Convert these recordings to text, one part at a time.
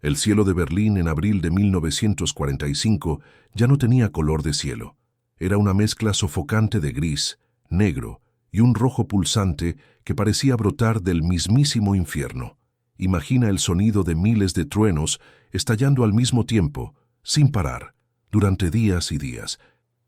El cielo de Berlín en abril de 1945 ya no tenía color de cielo. Era una mezcla sofocante de gris, negro y un rojo pulsante que parecía brotar del mismísimo infierno. Imagina el sonido de miles de truenos estallando al mismo tiempo, sin parar, durante días y días.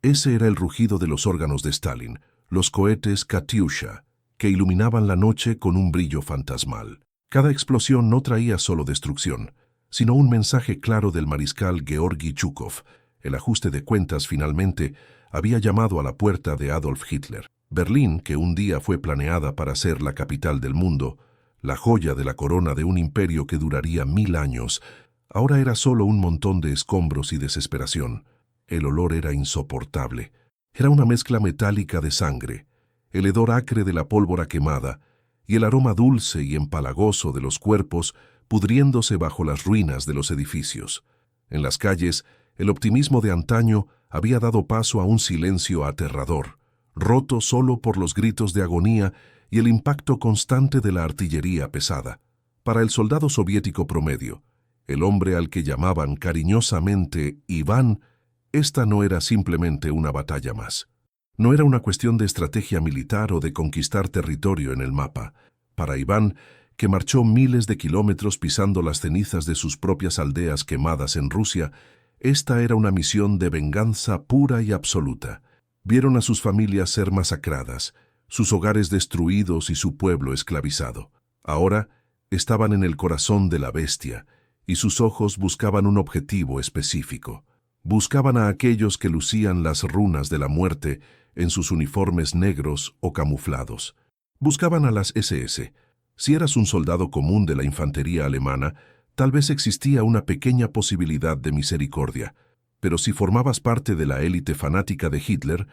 Ese era el rugido de los órganos de Stalin, los cohetes Katyusha, que iluminaban la noche con un brillo fantasmal. Cada explosión no traía solo destrucción, sino un mensaje claro del mariscal Georgi Zhukov. El ajuste de cuentas finalmente había llamado a la puerta de Adolf Hitler. Berlín, que un día fue planeada para ser la capital del mundo, la joya de la corona de un imperio que duraría 1000 años, ahora era solo un montón de escombros y desesperación. El olor era insoportable. Era una mezcla metálica de sangre, el hedor acre de la pólvora quemada y el aroma dulce y empalagoso de los cuerpos pudriéndose bajo las ruinas de los edificios. En las calles, el optimismo de antaño había dado paso a un silencio aterrador, roto solo por los gritos de agonía y el impacto constante de la artillería pesada. Para el soldado soviético promedio, el hombre al que llamaban cariñosamente Iván, esta no era simplemente una batalla más. No era una cuestión de estrategia militar o de conquistar territorio en el mapa. Para Iván, que marchó miles de kilómetros pisando las cenizas de sus propias aldeas quemadas en Rusia, esta era una misión de venganza pura y absoluta. Vieron a sus familias ser masacradas, sus hogares destruidos y su pueblo esclavizado. Ahora estaban en el corazón de la bestia, y sus ojos buscaban un objetivo específico. Buscaban a aquellos que lucían las runas de la muerte en sus uniformes negros o camuflados. Buscaban a las SS. Si eras un soldado común de la infantería alemana, tal vez existía una pequeña posibilidad de misericordia, pero si formabas parte de la élite fanática de Hitler,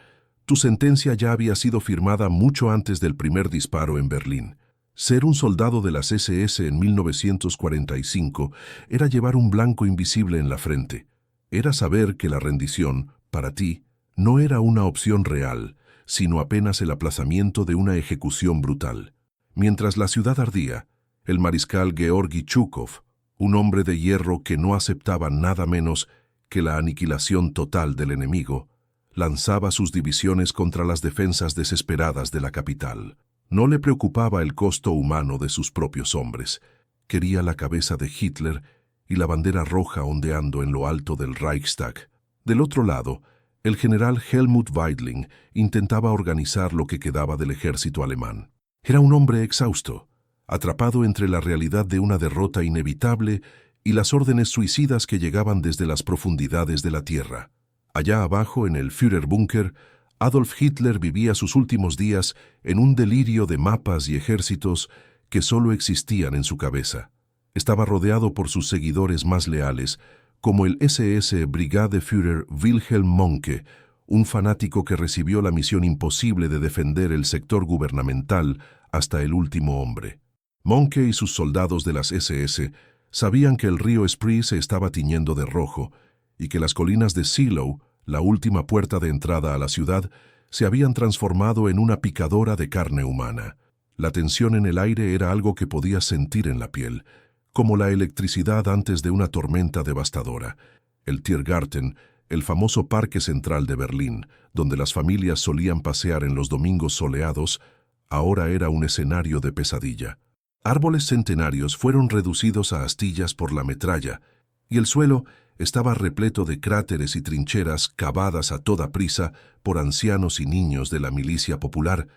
tu sentencia ya había sido firmada mucho antes del primer disparo en Berlín. Ser un soldado de las SS en 1945 era llevar un blanco invisible en la frente. Era saber que la rendición, para ti, no era una opción real, sino apenas el aplazamiento de una ejecución brutal. Mientras la ciudad ardía, el mariscal Georgi Zhukov, un hombre de hierro que no aceptaba nada menos que la aniquilación total del enemigo, lanzaba sus divisiones contra las defensas desesperadas de la capital. No le preocupaba el costo humano de sus propios hombres. Quería la cabeza de Hitler y la bandera roja ondeando en lo alto del Reichstag. Del otro lado, el general Helmut Weidling intentaba organizar lo que quedaba del ejército alemán. Era un hombre exhausto, atrapado entre la realidad de una derrota inevitable y las órdenes suicidas que llegaban desde las profundidades de la tierra. Allá abajo, en el Führerbunker, Adolf Hitler vivía sus últimos días en un delirio de mapas y ejércitos que solo existían en su cabeza. Estaba rodeado por sus seguidores más leales, como el SS Brigadeführer Wilhelm Mohnke, un fanático que recibió la misión imposible de defender el sector gubernamental hasta el último hombre. Mohnke y sus soldados de las SS sabían que el río Spree se estaba tiñendo de rojo y que las colinas de Seelow, la última puerta de entrada a la ciudad, se habían transformado en una picadora de carne humana. La tensión en el aire era algo que podías sentir en la piel, como la electricidad antes de una tormenta devastadora. El Tiergarten, el famoso parque central de Berlín, donde las familias solían pasear en los domingos soleados, ahora era un escenario de pesadilla. Árboles centenarios fueron reducidos a astillas por la metralla, y el suelo estaba repleto de cráteres y trincheras cavadas a toda prisa por ancianos y niños de la milicia popular,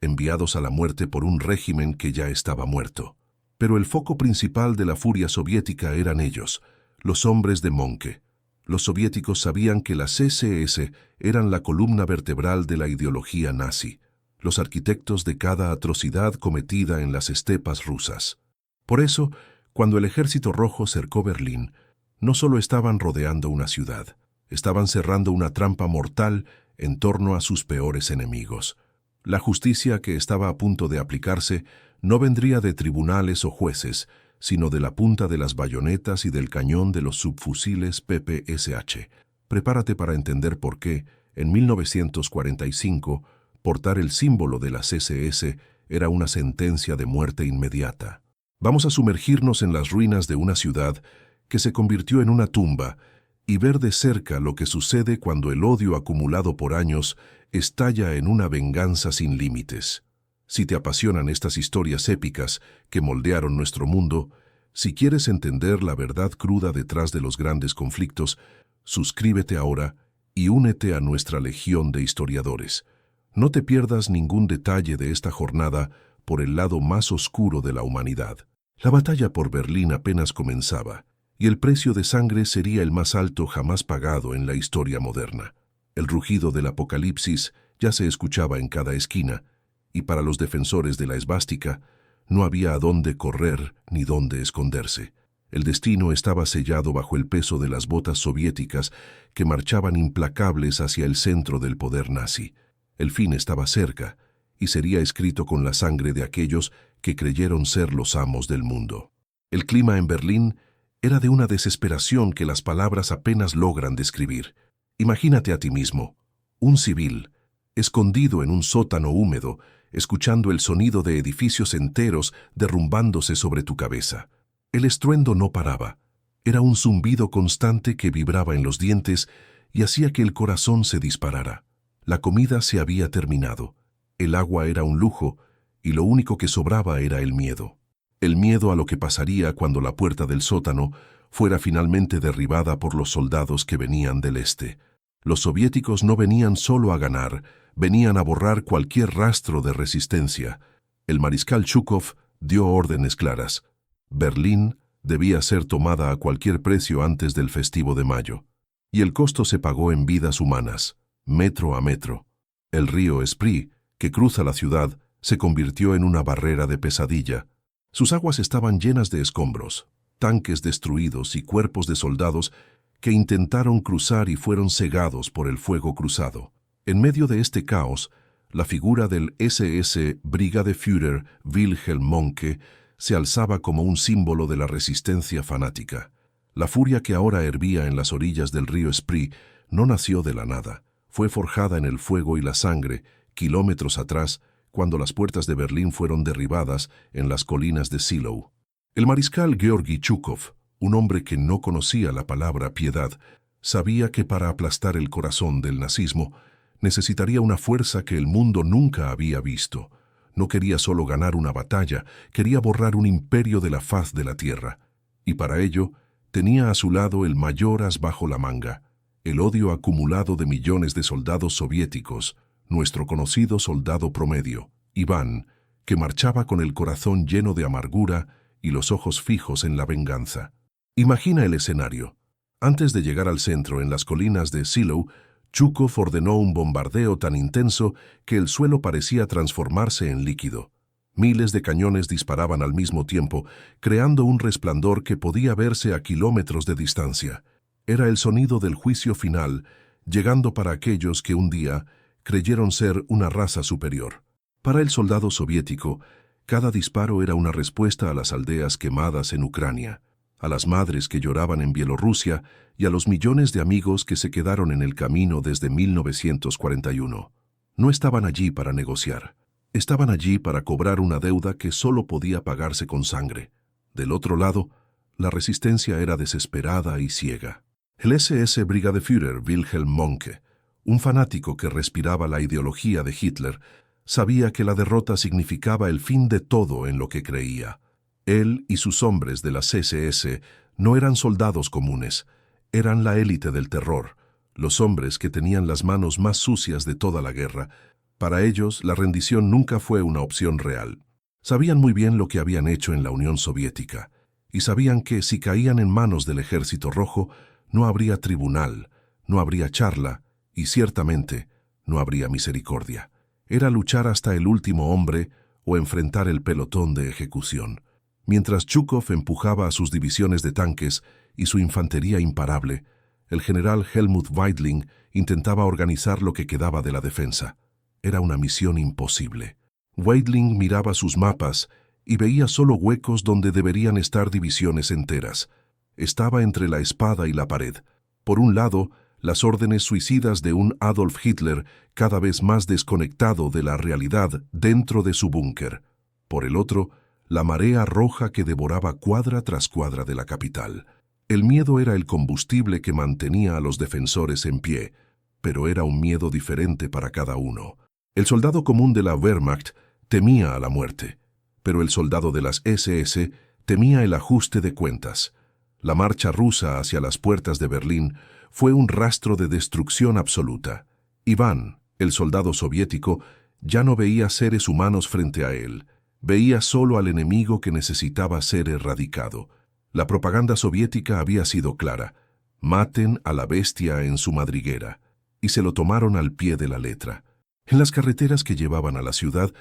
enviados a la muerte por un régimen que ya estaba muerto. Pero el foco principal de la furia soviética eran ellos, los hombres de Mohnke. Los soviéticos sabían que las SS eran la columna vertebral de la ideología nazi, los arquitectos de cada atrocidad cometida en las estepas rusas. Por eso, cuando el Ejército Rojo cercó Berlín, no solo estaban rodeando una ciudad, estaban cerrando una trampa mortal en torno a sus peores enemigos. La justicia que estaba a punto de aplicarse no vendría de tribunales o jueces, sino de la punta de las bayonetas y del cañón de los subfusiles PPSH. Prepárate para entender por qué, en 1945, portar el símbolo de las SS era una sentencia de muerte inmediata. Vamos a sumergirnos en las ruinas de una ciudad que se convirtió en una tumba, y ver de cerca lo que sucede cuando el odio acumulado por años estalla en una venganza sin límites. Si te apasionan estas historias épicas que moldearon nuestro mundo, si quieres entender la verdad cruda detrás de los grandes conflictos, suscríbete ahora y únete a nuestra legión de historiadores. No te pierdas ningún detalle de esta jornada por el lado más oscuro de la humanidad. La batalla por Berlín apenas comenzaba, y el precio de sangre sería el más alto jamás pagado en la historia moderna. El rugido del apocalipsis ya se escuchaba en cada esquina, y para los defensores de la esvástica no había a dónde correr ni dónde esconderse. El destino estaba sellado bajo el peso de las botas soviéticas que marchaban implacables hacia el centro del poder nazi. El fin estaba cerca, y sería escrito con la sangre de aquellos que creyeron ser los amos del mundo. El clima en Berlín era de una desesperación que las palabras apenas logran describir. Imagínate a ti mismo, un civil, escondido en un sótano húmedo, escuchando el sonido de edificios enteros derrumbándose sobre tu cabeza. El estruendo no paraba. Era un zumbido constante que vibraba en los dientes y hacía que el corazón se disparara. La comida se había terminado. El agua era un lujo y lo único que sobraba era el miedo. El miedo a lo que pasaría cuando la puerta del sótano fuera finalmente derribada por los soldados que venían del este. Los soviéticos no venían solo a ganar, venían a borrar cualquier rastro de resistencia. El mariscal Zhukov dio órdenes claras. Berlín debía ser tomada a cualquier precio antes del festivo de mayo. Y el costo se pagó en vidas humanas, metro a metro. El río Spree, que cruza la ciudad, se convirtió en una barrera de pesadilla. Sus aguas estaban llenas de escombros, tanques destruidos y cuerpos de soldados que intentaron cruzar y fueron cegados por el fuego cruzado. En medio de este caos, la figura del SS Brigadeführer Wilhelm Mohnke se alzaba como un símbolo de la resistencia fanática. La furia que ahora hervía en las orillas del río Spree no nació de la nada. Fue forjada en el fuego y la sangre, kilómetros atrás, cuando las puertas de Berlín fueron derribadas en las colinas de Zielou. El mariscal Georgi Zhukov, un hombre que no conocía la palabra piedad, sabía que para aplastar el corazón del nazismo necesitaría una fuerza que el mundo nunca había visto. No quería solo ganar una batalla, quería borrar un imperio de la faz de la tierra. Y para ello, tenía a su lado el mayor as bajo la manga, el odio acumulado de millones de soldados soviéticos, nuestro conocido soldado promedio, Iván, que marchaba con el corazón lleno de amargura y los ojos fijos en la venganza. Imagina el escenario. Antes de llegar al centro, en las colinas de Zielou, Zhukov ordenó un bombardeo tan intenso que el suelo parecía transformarse en líquido. Miles de cañones disparaban al mismo tiempo, creando un resplandor que podía verse a kilómetros de distancia. Era el sonido del juicio final, llegando para aquellos que un día creyeron ser una raza superior. Para el soldado soviético, cada disparo era una respuesta a las aldeas quemadas en Ucrania, a las madres que lloraban en Bielorrusia y a los millones de amigos que se quedaron en el camino desde 1941. No estaban allí para negociar. Estaban allí para cobrar una deuda que solo podía pagarse con sangre. Del otro lado, la resistencia era desesperada y ciega. El SS Brigadeführer Wilhelm Mohnke, un fanático que respiraba la ideología de Hitler, sabía que la derrota significaba el fin de todo en lo que creía. Él y sus hombres de las SS no eran soldados comunes, eran la élite del terror, los hombres que tenían las manos más sucias de toda la guerra. Para ellos, la rendición nunca fue una opción real. Sabían muy bien lo que habían hecho en la Unión Soviética, y sabían que si caían en manos del Ejército Rojo, no habría tribunal, no habría charla, y ciertamente no habría misericordia. Era luchar hasta el último hombre o enfrentar el pelotón de ejecución. Mientras Zhukov empujaba a sus divisiones de tanques y su infantería imparable, el general Helmut Weidling intentaba organizar lo que quedaba de la defensa. Era una misión imposible. Weidling miraba sus mapas y veía solo huecos donde deberían estar divisiones enteras. Estaba entre la espada y la pared. Por un lado, las órdenes suicidas de un Adolf Hitler cada vez más desconectado de la realidad dentro de su búnker. Por el otro, la marea roja que devoraba cuadra tras cuadra de la capital. El miedo era el combustible que mantenía a los defensores en pie, pero era un miedo diferente para cada uno. El soldado común de la Wehrmacht temía a la muerte, pero el soldado de las SS temía el ajuste de cuentas. La marcha rusa hacia las puertas de Berlín fue un rastro de destrucción absoluta. Iván, el soldado soviético, ya no veía seres humanos frente a él, veía solo al enemigo que necesitaba ser erradicado. La propaganda soviética había sido clara: maten a la bestia en su madriguera, y se lo tomaron al pie de la letra. En las carreteras que llevaban a la ciudad,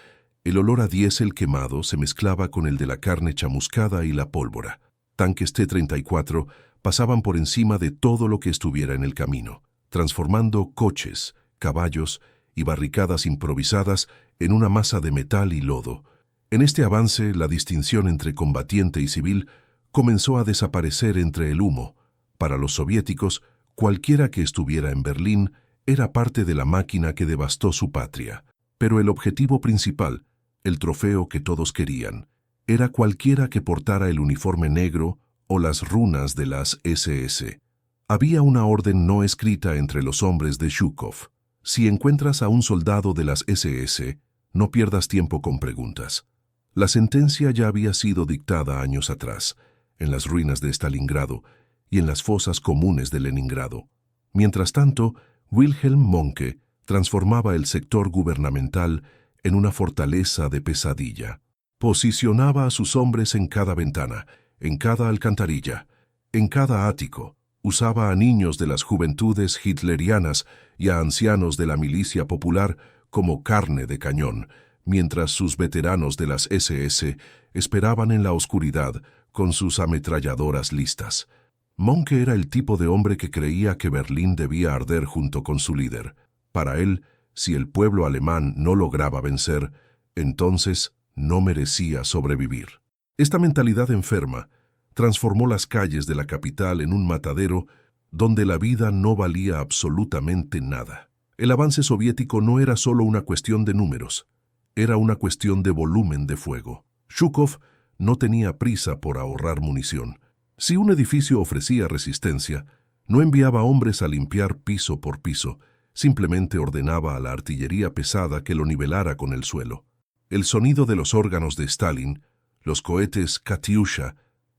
el olor a diésel quemado se mezclaba con el de la carne chamuscada y la pólvora. Tanques T-34 pasaban por encima de todo lo que estuviera en el camino, transformando coches, caballos y barricadas improvisadas en una masa de metal y lodo. En este avance, la distinción entre combatiente y civil comenzó a desaparecer entre el humo. Para los soviéticos, cualquiera que estuviera en Berlín era parte de la máquina que devastó su patria. Pero el objetivo principal, el trofeo que todos querían, era cualquiera que portara el uniforme negro o las runas de las SS. Había una orden no escrita entre los hombres de Zhukov. Si encuentras a un soldado de las SS, no pierdas tiempo con preguntas. La sentencia ya había sido dictada años atrás, en las ruinas de Stalingrado y en las fosas comunes de Leningrado. Mientras tanto, Wilhelm Mohnke transformaba el sector gubernamental en una fortaleza de pesadilla. Posicionaba a sus hombres en cada ventana, en cada alcantarilla, en cada ático. Usaba a niños de las juventudes hitlerianas y a ancianos de la milicia popular como carne de cañón, mientras sus veteranos de las SS esperaban en la oscuridad con sus ametralladoras listas. Mohnke era el tipo de hombre que creía que Berlín debía arder junto con su líder. Para él, si el pueblo alemán no lograba vencer, entonces no merecía sobrevivir. Esta mentalidad enferma transformó las calles de la capital en un matadero donde la vida no valía absolutamente nada. El avance soviético no era solo una cuestión de números, era una cuestión de volumen de fuego. Zhukov no tenía prisa por ahorrar munición. Si un edificio ofrecía resistencia, no enviaba hombres a limpiar piso por piso, simplemente ordenaba a la artillería pesada que lo nivelara con el suelo. El sonido de los órganos de Stalin, los cohetes Katyusha,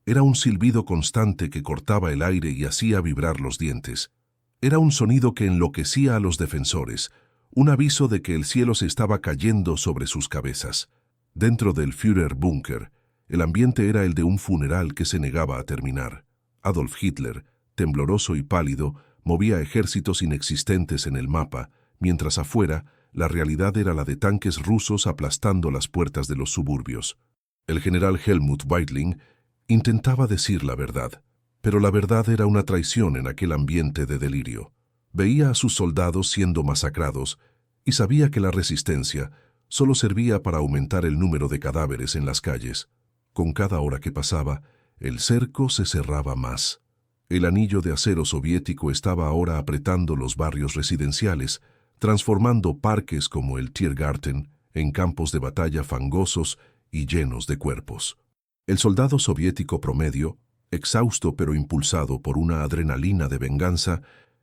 era un silbido constante que cortaba el aire y hacía vibrar los dientes. Era un sonido que enloquecía a los defensores, un aviso de que el cielo se estaba cayendo sobre sus cabezas. Dentro del Führerbunker, el ambiente era el de un funeral que se negaba a terminar. Adolf Hitler, tembloroso y pálido, movía ejércitos inexistentes en el mapa, mientras afuera la realidad era la de tanques rusos aplastando las puertas de los suburbios. El general Helmut Weidling intentaba decir la verdad, pero la verdad era una traición en aquel ambiente de delirio. Veía a sus soldados siendo masacrados y sabía que la resistencia solo servía para aumentar el número de cadáveres en las calles. Con cada hora que pasaba, el cerco se cerraba más. El anillo de acero soviético estaba ahora apretando los barrios residenciales, transformando parques como el Tiergarten en campos de batalla fangosos y llenos de cuerpos. El soldado soviético promedio, exhausto pero impulsado por una adrenalina de venganza,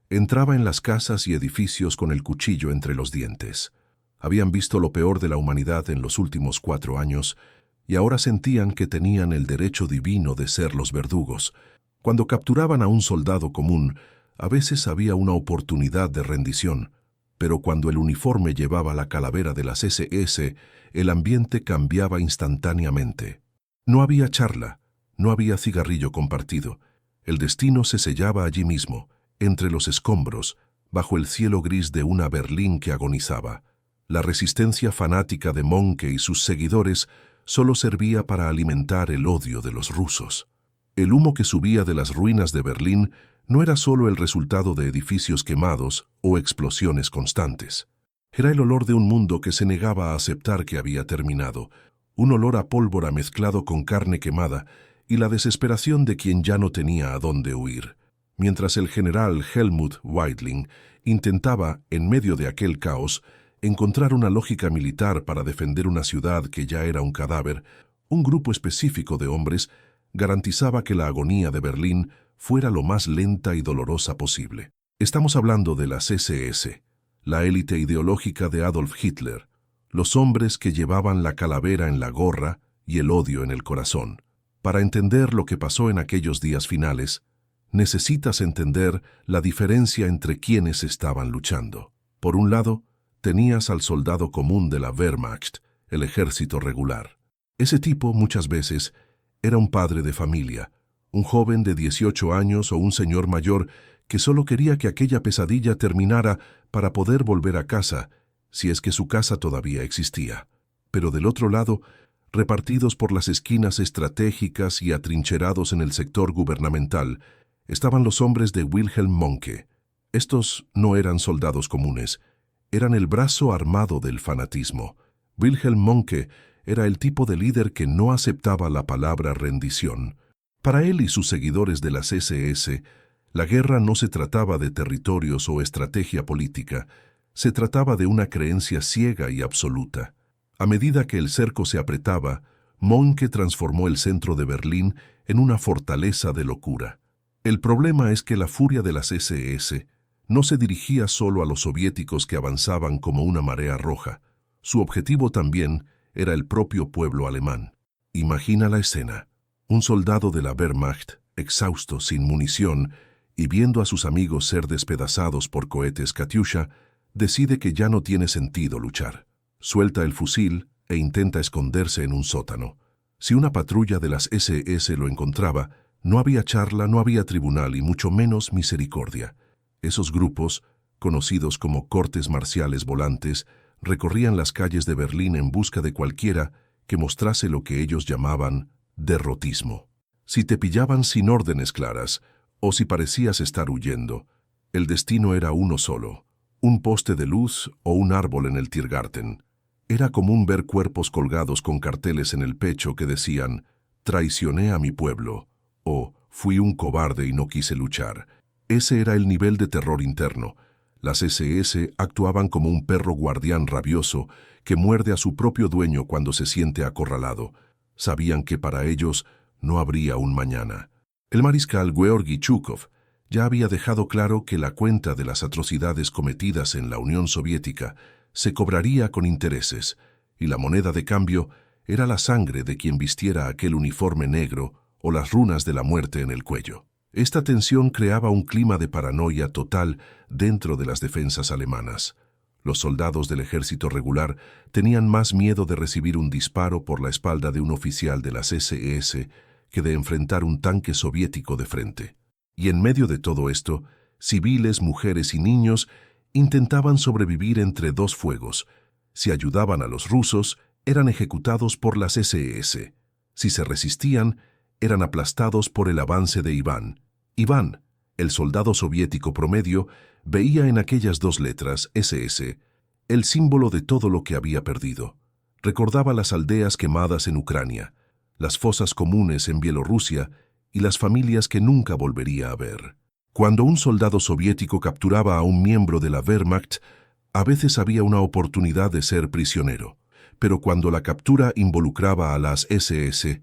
entraba en las casas y edificios con el cuchillo entre los dientes. Habían visto lo peor de la humanidad en los últimos 4 años y ahora sentían que tenían el derecho divino de ser los verdugos. Cuando capturaban a un soldado común, a veces había una oportunidad de rendición, pero cuando el uniforme llevaba la calavera de las SS, el ambiente cambiaba instantáneamente. No había charla, no había cigarrillo compartido. El destino se sellaba allí mismo, entre los escombros, bajo el cielo gris de una Berlín que agonizaba. La resistencia fanática de Mohnke y sus seguidores solo servía para alimentar el odio de los rusos. El humo que subía de las ruinas de Berlín no era solo el resultado de edificios quemados o explosiones constantes. Era el olor de un mundo que se negaba a aceptar que había terminado, un olor a pólvora mezclado con carne quemada y la desesperación de quien ya no tenía a dónde huir. Mientras el general Helmut Weidling intentaba, en medio de aquel caos, encontrar una lógica militar para defender una ciudad que ya era un cadáver, un grupo específico de hombres garantizaba que la agonía de Berlín fuera lo más lenta y dolorosa posible. Estamos hablando de las SS, la élite ideológica de Adolf Hitler, los hombres que llevaban la calavera en la gorra y el odio en el corazón. Para entender lo que pasó en aquellos días finales, necesitas entender la diferencia entre quienes estaban luchando. Por un lado, tenías al soldado común de la Wehrmacht, el ejército regular. Ese tipo, muchas veces, era un padre de familia, un joven de 18 años o un señor mayor que solo quería que aquella pesadilla terminara para poder volver a casa, si es que su casa todavía existía. Pero del otro lado, repartidos por las esquinas estratégicas y atrincherados en el sector gubernamental, estaban los hombres de Wilhelm Mohnke. Estos no eran soldados comunes, eran el brazo armado del fanatismo. Wilhelm Mohnke era el tipo de líder que no aceptaba la palabra rendición. Para él y sus seguidores de las SS, la guerra no se trataba de territorios o estrategia política, se trataba de una creencia ciega y absoluta. A medida que el cerco se apretaba, Mohnke transformó el centro de Berlín en una fortaleza de locura. El problema es que la furia de las SS no se dirigía solo a los soviéticos que avanzaban como una marea roja. Su objetivo también era el propio pueblo alemán. Imagina la escena. Un soldado de la Wehrmacht, exhausto, sin munición, y viendo a sus amigos ser despedazados por cohetes Katyusha, decide que ya no tiene sentido luchar. Suelta el fusil e intenta esconderse en un sótano. Si una patrulla de las SS lo encontraba, no había charla, no había tribunal y mucho menos misericordia. Esos grupos, conocidos como cortes marciales volantes, recorrían las calles de Berlín en busca de cualquiera que mostrase lo que ellos llamaban derrotismo. Si te pillaban sin órdenes claras, o si parecías estar huyendo, el destino era uno solo, un poste de luz o un árbol en el Tiergarten. Era común ver cuerpos colgados con carteles en el pecho que decían «Traicioné a mi pueblo» o «Fui un cobarde y no quise luchar». Ese era el nivel de terror interno. Las SS actuaban como un perro guardián rabioso que muerde a su propio dueño cuando se siente acorralado. Sabían que para ellos no habría un mañana. El mariscal Georgi Chukov ya había dejado claro que la cuenta de las atrocidades cometidas en la Unión Soviética se cobraría con intereses, y la moneda de cambio era la sangre de quien vistiera aquel uniforme negro o las runas de la muerte en el cuello. Esta tensión creaba un clima de paranoia total dentro de las defensas alemanas. Los soldados del ejército regular tenían más miedo de recibir un disparo por la espalda de un oficial de las SS que de enfrentar un tanque soviético de frente. Y en medio de todo esto, civiles, mujeres y niños intentaban sobrevivir entre dos fuegos. Si ayudaban a los rusos, eran ejecutados por las SS. Si se resistían, eran aplastados por el avance de Iván. Iván, el soldado soviético promedio, veía en aquellas dos letras, SS, el símbolo de todo lo que había perdido. Recordaba las aldeas quemadas en Ucrania, las fosas comunes en Bielorrusia y las familias que nunca volvería a ver. Cuando un soldado soviético capturaba a un miembro de la Wehrmacht, a veces había una oportunidad de ser prisionero, pero cuando la captura involucraba a las SS,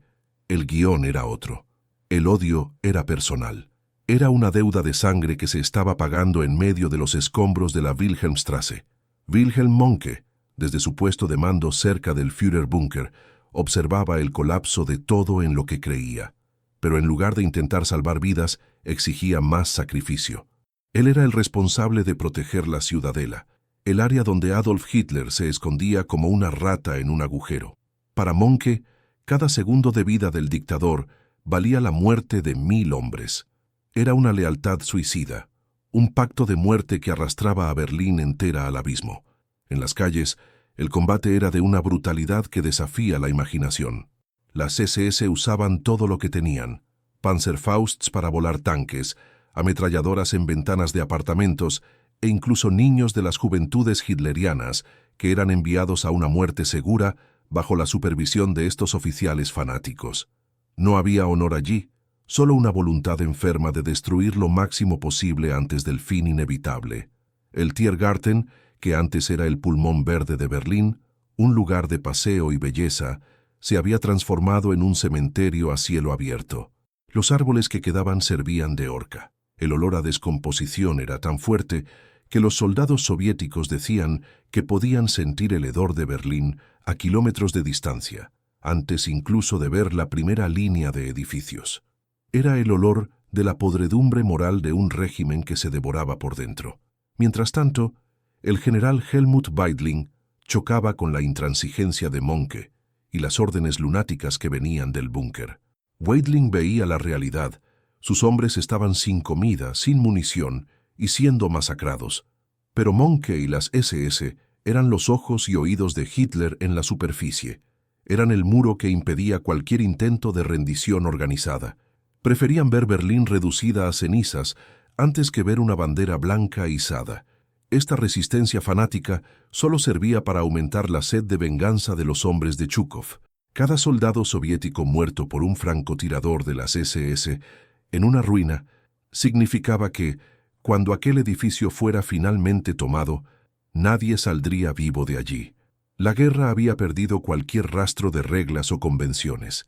el guión era otro. El odio era personal. Era una deuda de sangre que se estaba pagando en medio de los escombros de la Wilhelmstrasse. Wilhelm Mohnke, desde su puesto de mando cerca del Führerbunker, observaba el colapso de todo en lo que creía, pero en lugar de intentar salvar vidas, exigía más sacrificio. Él era el responsable de proteger la ciudadela, el área donde Adolf Hitler se escondía como una rata en un agujero. Para Mohnke, cada segundo de vida del dictador valía la muerte de 1000 hombres. Era una lealtad suicida, un pacto de muerte que arrastraba a Berlín entera al abismo. En las calles, el combate era de una brutalidad que desafía la imaginación. Las SS usaban todo lo que tenían: Panzerfausts para volar tanques, ametralladoras en ventanas de apartamentos e incluso niños de las juventudes hitlerianas que eran enviados a una muerte segura bajo la supervisión de estos oficiales fanáticos. No había honor allí, solo una voluntad enferma de destruir lo máximo posible antes del fin inevitable. El Tiergarten, que antes era el pulmón verde de Berlín, un lugar de paseo y belleza, se había transformado en un cementerio a cielo abierto. Los árboles que quedaban servían de horca. El olor a descomposición era tan fuerte que los soldados soviéticos decían que podían sentir el hedor de Berlín a kilómetros de distancia, antes incluso de ver la primera línea de edificios. Era el olor de la podredumbre moral de un régimen que se devoraba por dentro. Mientras tanto, el general Helmut Weidling chocaba con la intransigencia de Mohnke y las órdenes lunáticas que venían del búnker. Weidling veía la realidad. Sus hombres estaban sin comida, sin munición y siendo masacrados. Pero Mohnke y las SS eran los ojos y oídos de Hitler en la superficie. Eran el muro que impedía cualquier intento de rendición organizada. Preferían ver Berlín reducida a cenizas antes que ver una bandera blanca izada. Esta resistencia fanática solo servía para aumentar la sed de venganza de los hombres de Chukov. Cada soldado soviético muerto por un francotirador de las SS en una ruina significaba que, cuando aquel edificio fuera finalmente tomado, nadie saldría vivo de allí. La guerra había perdido cualquier rastro de reglas o convenciones.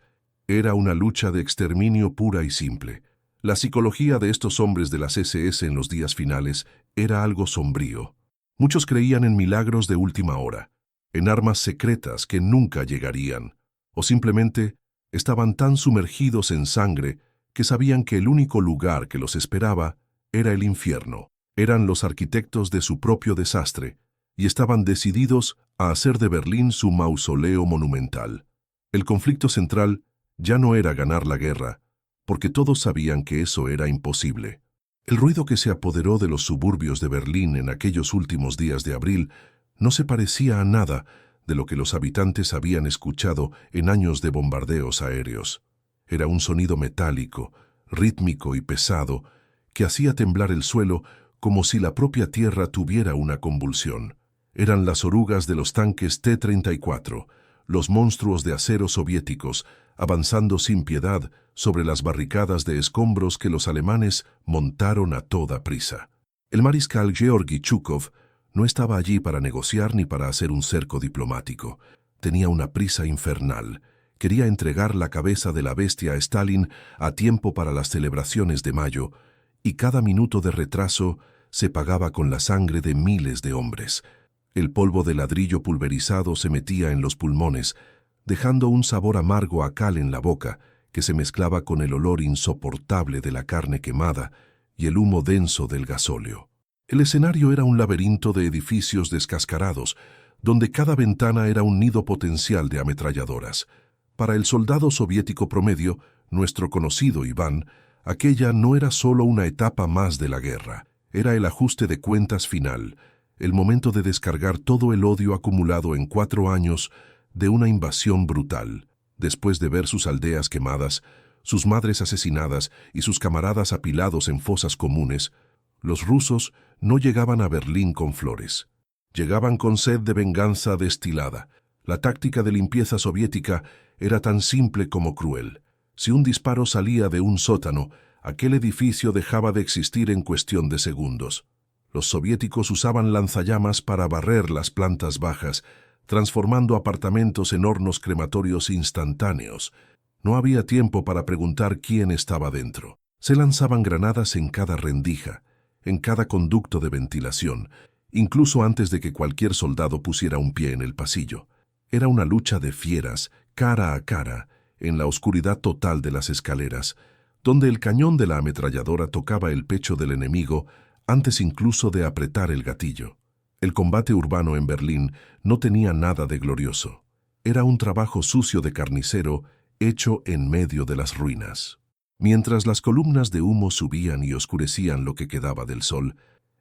Era una lucha de exterminio pura y simple. La psicología de estos hombres de las SS en los días finales era algo sombrío. Muchos creían en milagros de última hora, en armas secretas que nunca llegarían, o simplemente estaban tan sumergidos en sangre que sabían que el único lugar que los esperaba era el infierno. Eran los arquitectos de su propio desastre y estaban decididos a hacer de Berlín su mausoleo monumental. El conflicto central ya no era ganar la guerra, porque todos sabían que eso era imposible. El ruido que se apoderó de los suburbios de Berlín en aquellos últimos días de abril no se parecía a nada de lo que los habitantes habían escuchado en años de bombardeos aéreos. Era un sonido metálico, rítmico y pesado, que hacía temblar el suelo como si la propia tierra tuviera una convulsión. Eran las orugas de los tanques T-34, los monstruos de acero soviéticos, avanzando sin piedad sobre las barricadas de escombros que los alemanes montaron a toda prisa. El mariscal Georgi Chukov no estaba allí para negociar ni para hacer un cerco diplomático. Tenía una prisa infernal. Quería entregar la cabeza de la bestia a Stalin a tiempo para las celebraciones de mayo, y cada minuto de retraso se pagaba con la sangre de miles de hombres. El polvo de ladrillo pulverizado se metía en los pulmones, dejando un sabor amargo a cal en la boca, que se mezclaba con el olor insoportable de la carne quemada y el humo denso del gasóleo. El escenario era un laberinto de edificios descascarados, donde cada ventana era un nido potencial de ametralladoras. Para el soldado soviético promedio, nuestro conocido Iván, aquella no era solo una etapa más de la guerra, era el ajuste de cuentas final, el momento de descargar todo el odio acumulado en 4 años de una invasión brutal, después de ver sus aldeas quemadas, sus madres asesinadas y sus camaradas apilados en fosas comunes. Los rusos no llegaban a Berlín con flores. Llegaban con sed de venganza destilada. La táctica de limpieza soviética era tan simple como cruel. Si un disparo salía de un sótano, aquel edificio dejaba de existir en cuestión de segundos. Los soviéticos usaban lanzallamas para barrer las plantas bajas, transformando apartamentos en hornos crematorios instantáneos. No había tiempo para preguntar quién estaba dentro. Se lanzaban granadas en cada rendija, en cada conducto de ventilación, incluso antes de que cualquier soldado pusiera un pie en el pasillo. Era una lucha de fieras, cara a cara, en la oscuridad total de las escaleras, donde el cañón de la ametralladora tocaba el pecho del enemigo antes incluso de apretar el gatillo. El combate urbano en Berlín no tenía nada de glorioso. Era un trabajo sucio de carnicero hecho en medio de las ruinas. Mientras las columnas de humo subían y oscurecían lo que quedaba del sol,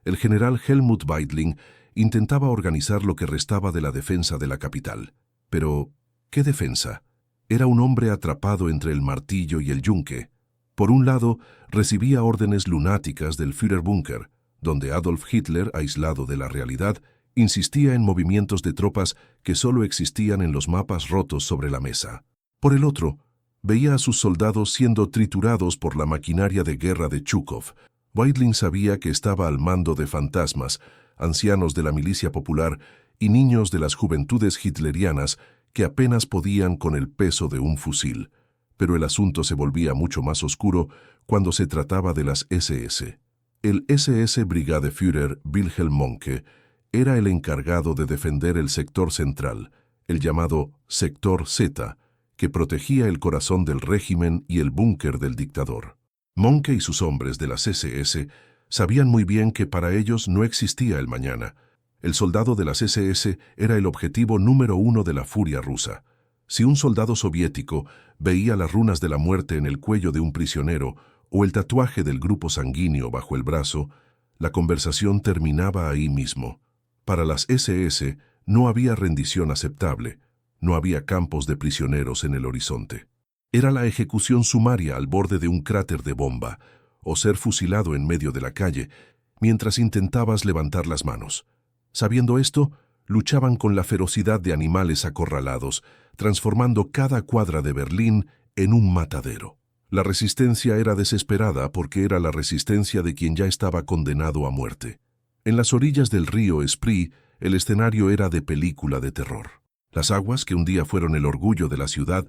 el general Helmut Weidling intentaba organizar lo que restaba de la defensa de la capital. Pero, ¿qué defensa? Era un hombre atrapado entre el martillo y el yunque. Por un lado, recibía órdenes lunáticas del Führerbunker, donde Adolf Hitler, aislado de la realidad, insistía en movimientos de tropas que solo existían en los mapas rotos sobre la mesa. Por el otro, veía a sus soldados siendo triturados por la maquinaria de guerra de Chukov. Weidling sabía que estaba al mando de fantasmas, ancianos de la milicia popular y niños de las juventudes hitlerianas que apenas podían con el peso de un fusil. Pero el asunto se volvía mucho más oscuro cuando se trataba de las SS. El SS Brigadeführer Wilhelm Mohnke era el encargado de defender el sector central, el llamado Sector Z, que protegía el corazón del régimen y el búnker del dictador. Mohnke y sus hombres de las SS sabían muy bien que para ellos no existía el mañana. El soldado de las SS era el objetivo número uno de la furia rusa. Si un soldado soviético veía las runas de la muerte en el cuello de un prisionero o el tatuaje del grupo sanguíneo bajo el brazo, la conversación terminaba ahí mismo. Para las SS no había rendición aceptable, no había campos de prisioneros en el horizonte. Era la ejecución sumaria al borde de un cráter de bomba, o ser fusilado en medio de la calle, mientras intentabas levantar las manos. Sabiendo esto, luchaban con la ferocidad de animales acorralados, transformando cada cuadra de Berlín en un matadero. La resistencia era desesperada porque era la resistencia de quien ya estaba condenado a muerte. En las orillas del río Spree, el escenario era de película de terror. Las aguas, que un día fueron el orgullo de la ciudad,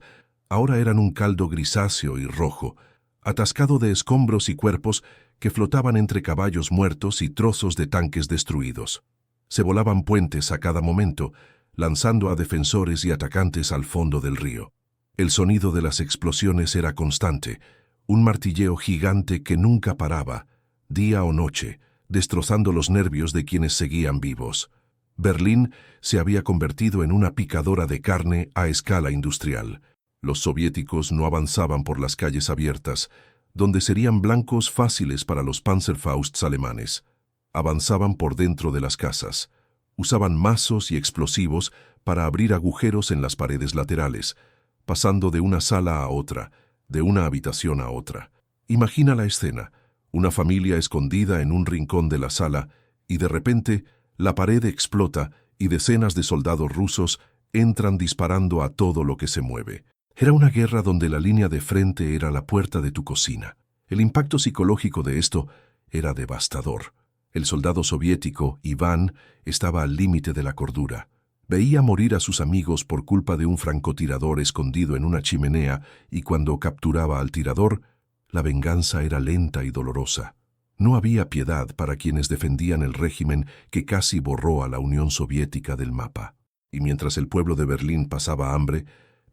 ahora eran un caldo grisáceo y rojo, atascado de escombros y cuerpos que flotaban entre caballos muertos y trozos de tanques destruidos. Se volaban puentes a cada momento, lanzando a defensores y atacantes al fondo del río. El sonido de las explosiones era constante, un martilleo gigante que nunca paraba, día o noche, destrozando los nervios de quienes seguían vivos. Berlín se había convertido en una picadora de carne a escala industrial. Los soviéticos no avanzaban por las calles abiertas, donde serían blancos fáciles para los Panzerfausts alemanes. Avanzaban por dentro de las casas. Usaban mazos y explosivos para abrir agujeros en las paredes laterales, pasando de una sala a otra, de una habitación a otra. Imagina la escena, una familia escondida en un rincón de la sala, y de repente la pared explota y decenas de soldados rusos entran disparando a todo lo que se mueve. Era una guerra donde la línea de frente era la puerta de tu cocina. El impacto psicológico de esto era devastador. El soldado soviético, Iván, estaba al límite de la cordura. Veía morir a sus amigos por culpa de un francotirador escondido en una chimenea y cuando capturaba al tirador, la venganza era lenta y dolorosa. No había piedad para quienes defendían el régimen que casi borró a la Unión Soviética del mapa. Y mientras el pueblo de Berlín pasaba hambre,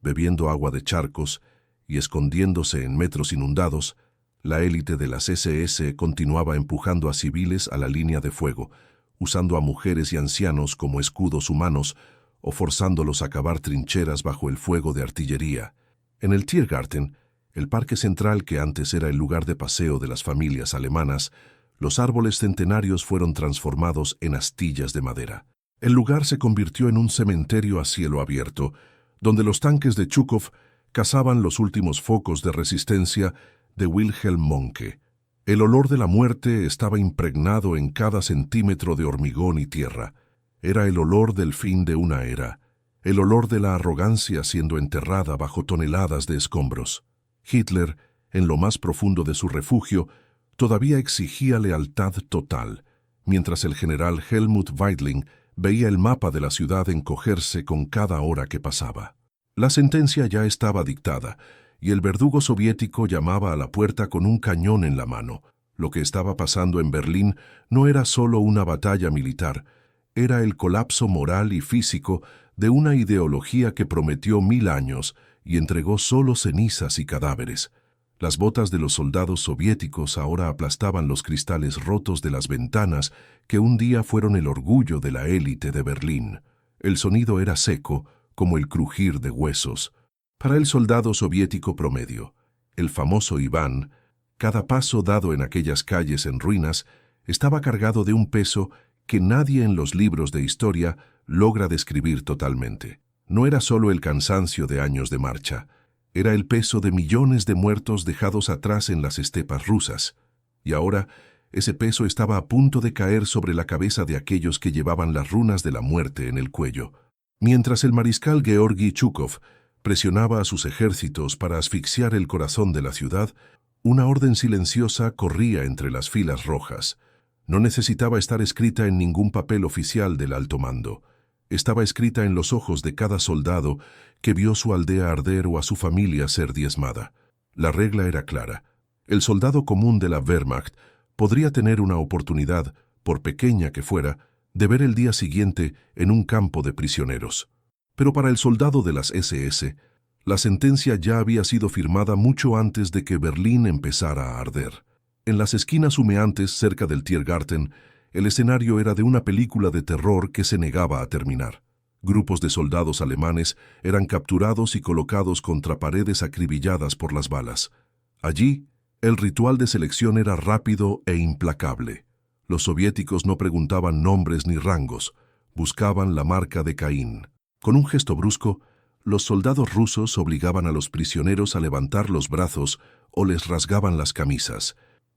bebiendo agua de charcos y escondiéndose en metros inundados, la élite de las SS continuaba empujando a civiles a la línea de fuego, usando a mujeres y ancianos como escudos humanos o forzándolos a cavar trincheras bajo el fuego de artillería. En el Tiergarten, el parque central que antes era el lugar de paseo de las familias alemanas, los árboles centenarios fueron transformados en astillas de madera. El lugar se convirtió en un cementerio a cielo abierto, donde los tanques de Zhukov cazaban los últimos focos de resistencia de Wilhelm Mohnke. El olor de la muerte estaba impregnado en cada centímetro de hormigón y tierra. Era el olor del fin de una era, el olor de la arrogancia siendo enterrada bajo toneladas de escombros. Hitler, en lo más profundo de su refugio, todavía exigía lealtad total, mientras el general Helmut Weidling veía el mapa de la ciudad encogerse con cada hora que pasaba. La sentencia ya estaba dictada, y el verdugo soviético llamaba a la puerta con un cañón en la mano. Lo que estaba pasando en Berlín no era solo una batalla militar, era el colapso moral y físico de una ideología que prometió 1000 años y entregó solo cenizas y cadáveres. Las botas de los soldados soviéticos ahora aplastaban los cristales rotos de las ventanas que un día fueron el orgullo de la élite de Berlín. El sonido era seco, como el crujir de huesos. Para el soldado soviético promedio, el famoso Iván, cada paso dado en aquellas calles en ruinas estaba cargado de un peso que nadie en los libros de historia logra describir totalmente. No era solo el cansancio de años de marcha, era el peso de millones de muertos dejados atrás en las estepas rusas. Y ahora, ese peso estaba a punto de caer sobre la cabeza de aquellos que llevaban las runas de la muerte en el cuello. Mientras el mariscal Georgi Zhukov presionaba a sus ejércitos para asfixiar el corazón de la ciudad, una orden silenciosa corría entre las filas rojas. No necesitaba estar escrita en ningún papel oficial del alto mando. Estaba escrita en los ojos de cada soldado que vio su aldea arder o a su familia ser diezmada. La regla era clara. El soldado común de la Wehrmacht podría tener una oportunidad, por pequeña que fuera, de ver el día siguiente en un campo de prisioneros. Pero para el soldado de las SS, la sentencia ya había sido firmada mucho antes de que Berlín empezara a arder. En las esquinas humeantes cerca del Tiergarten, el escenario era de una película de terror que se negaba a terminar. Grupos de soldados alemanes eran capturados y colocados contra paredes acribilladas por las balas. Allí, el ritual de selección era rápido e implacable. Los soviéticos no preguntaban nombres ni rangos, buscaban la marca de Caín. Con un gesto brusco, los soldados rusos obligaban a los prisioneros a levantar los brazos o les rasgaban las camisas.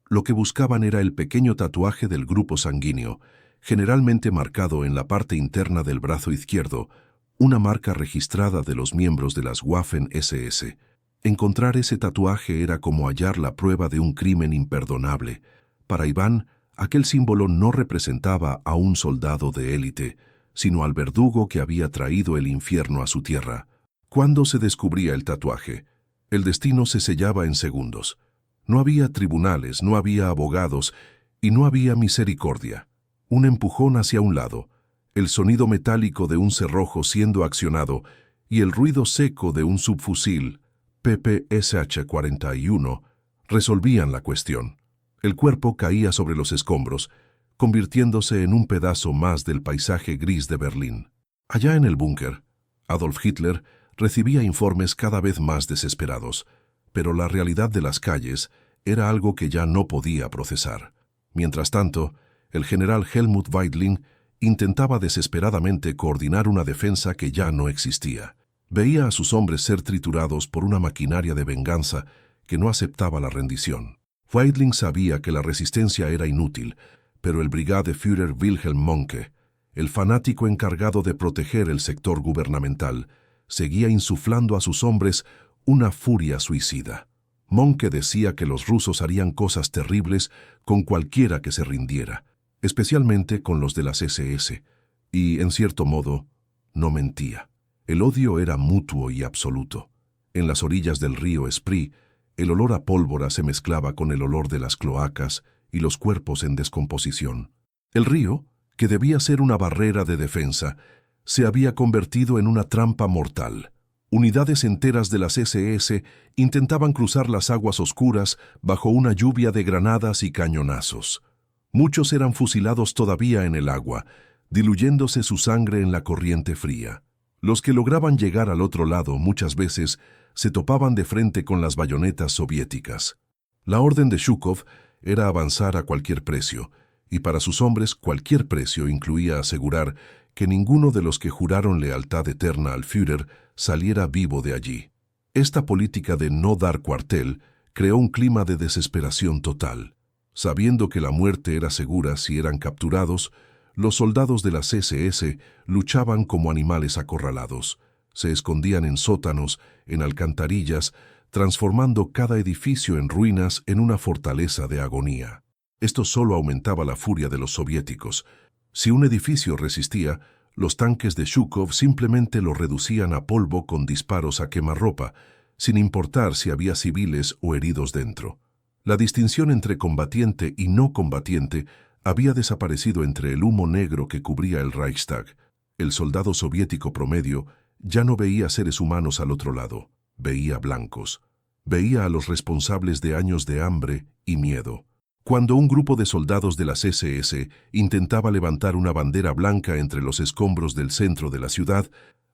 Lo que buscaban era el pequeño tatuaje del grupo sanguíneo, generalmente marcado en la parte interna del brazo izquierdo, una marca registrada de los miembros de las Waffen-SS. Encontrar ese tatuaje era como hallar la prueba de un crimen imperdonable. Para Iván, aquel símbolo no representaba a un soldado de élite, sino al verdugo que había traído el infierno a su tierra. ¿Cuándo se descubría el tatuaje? El destino se sellaba en segundos. No había tribunales, no había abogados y no había misericordia. Un empujón hacia un lado, el sonido metálico de un cerrojo siendo accionado y el ruido seco de un subfusil PPSH-41 resolvían la cuestión. El cuerpo caía sobre los escombros, convirtiéndose en un pedazo más del paisaje gris de Berlín. Allá en el búnker, Adolf Hitler recibía informes cada vez más desesperados, pero la realidad de las calles era algo que ya no podía procesar. Mientras tanto, el general Helmut Weidling intentaba desesperadamente coordinar una defensa que ya no existía. Veía a sus hombres ser triturados por una maquinaria de venganza que no aceptaba la rendición. Weidling sabía que la resistencia era inútil, pero el Brigadeführer Wilhelm Mohnke, el fanático encargado de proteger el sector gubernamental, seguía insuflando a sus hombres una furia suicida. Mohnke decía que los rusos harían cosas terribles con cualquiera que se rindiera, especialmente con los de las SS, y, en cierto modo, no mentía. El odio era mutuo y absoluto. En las orillas del río Spree, el olor a pólvora se mezclaba con el olor de las cloacas y los cuerpos en descomposición. El río, que debía ser una barrera de defensa, se había convertido en una trampa mortal. Unidades enteras de las SS intentaban cruzar las aguas oscuras bajo una lluvia de granadas y cañonazos. Muchos eran fusilados todavía en el agua, diluyéndose su sangre en la corriente fría. Los que lograban llegar al otro lado muchas veces se topaban de frente con las bayonetas soviéticas. La orden de Zhukov era avanzar a cualquier precio, y para sus hombres cualquier precio incluía asegurar que ninguno de los que juraron lealtad eterna al Führer saliera vivo de allí. Esta política de no dar cuartel creó un clima de desesperación total. Sabiendo que la muerte era segura si eran capturados, los soldados de las SS luchaban como animales acorralados. Se escondían en sótanos, en alcantarillas, transformando cada edificio en ruinas en una fortaleza de agonía. Esto solo aumentaba la furia de los soviéticos. Si un edificio resistía, los tanques de Zhukov simplemente lo reducían a polvo con disparos a quemarropa, sin importar si había civiles o heridos dentro. La distinción entre combatiente y no combatiente había desaparecido entre el humo negro que cubría el Reichstag. El soldado soviético promedio ya no veía seres humanos al otro lado, veía blancos. Veía a los responsables de años de hambre y miedo. Cuando un grupo de soldados de las SS intentaba levantar una bandera blanca entre los escombros del centro de la ciudad,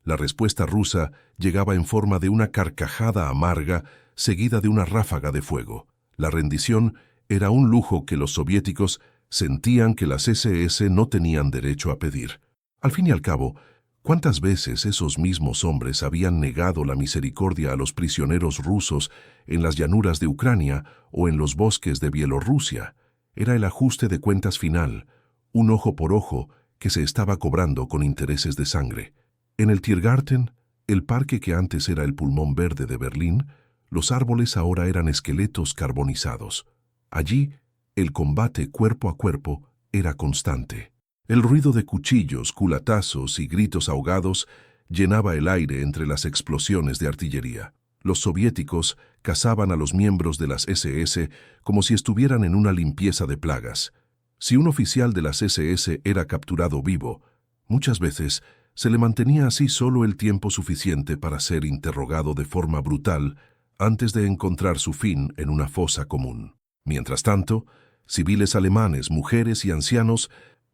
la respuesta rusa llegaba en forma de una carcajada amarga seguida de una ráfaga de fuego. La rendición era un lujo que los soviéticos sentían que las SS no tenían derecho a pedir. Al fin y al cabo, ¿cuántas veces esos mismos hombres habían negado la misericordia a los prisioneros rusos en las llanuras de Ucrania o en los bosques de Bielorrusia? Era el ajuste de cuentas final, un ojo por ojo que se estaba cobrando con intereses de sangre. En el Tiergarten, el parque que antes era el pulmón verde de Berlín, los árboles ahora eran esqueletos carbonizados. Allí, el combate cuerpo a cuerpo era constante. El ruido de cuchillos, culatazos y gritos ahogados llenaba el aire entre las explosiones de artillería. Los soviéticos cazaban a los miembros de las SS como si estuvieran en una limpieza de plagas. Si un oficial de las SS era capturado vivo, muchas veces se le mantenía así solo el tiempo suficiente para ser interrogado de forma brutal antes de encontrar su fin en una fosa común. Mientras tanto, civiles alemanes, mujeres y ancianos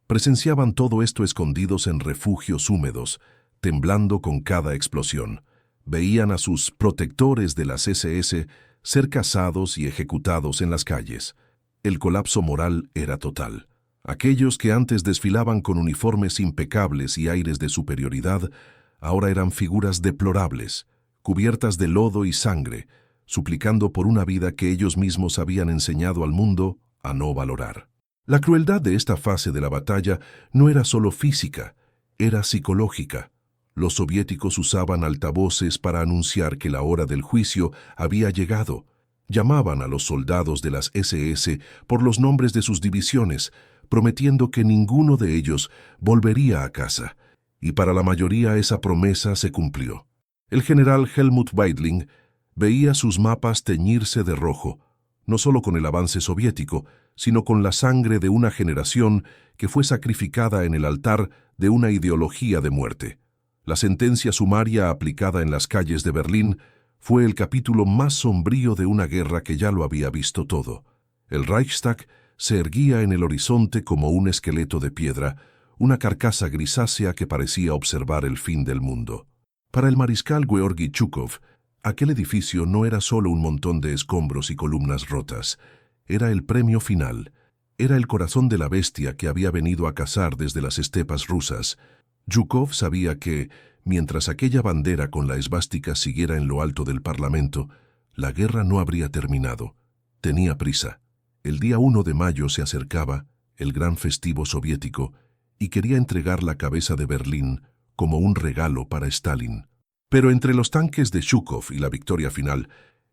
presenciaban todo esto escondidos en refugios húmedos, temblando con cada explosión. Veían a sus protectores de las SS ser cazados y ejecutados en las calles. El colapso moral era total. Aquellos que antes desfilaban con uniformes impecables y aires de superioridad, ahora eran figuras deplorables, cubiertas de lodo y sangre, suplicando por una vida que ellos mismos habían enseñado al mundo a no valorar. La crueldad de esta fase de la batalla no era solo física, era psicológica. Los soviéticos usaban altavoces para anunciar que la hora del juicio había llegado. Llamaban a los soldados de las SS por los nombres de sus divisiones, prometiendo que ninguno de ellos volvería a casa. Y para la mayoría esa promesa se cumplió. El general Helmut Weidling veía sus mapas teñirse de rojo, no solo con el avance soviético, sino con la sangre de una generación que fue sacrificada en el altar de una ideología de muerte. La sentencia sumaria aplicada en las calles de Berlín fue el capítulo más sombrío de una guerra que ya lo había visto todo. El Reichstag se erguía en el horizonte como un esqueleto de piedra, una carcasa grisácea que parecía observar el fin del mundo. Para el mariscal Georgi Zhukov, aquel edificio no era solo un montón de escombros y columnas rotas. Era el premio final. Era el corazón de la bestia que había venido a cazar desde las estepas rusas. Zhukov sabía que, mientras aquella bandera con la esvástica siguiera en lo alto del Parlamento, la guerra no habría terminado. Tenía prisa. El día 1 de mayo se acercaba, el gran festivo soviético, y quería entregar la cabeza de Berlín como un regalo para Stalin. Pero entre los tanques de Zhukov y la victoria final,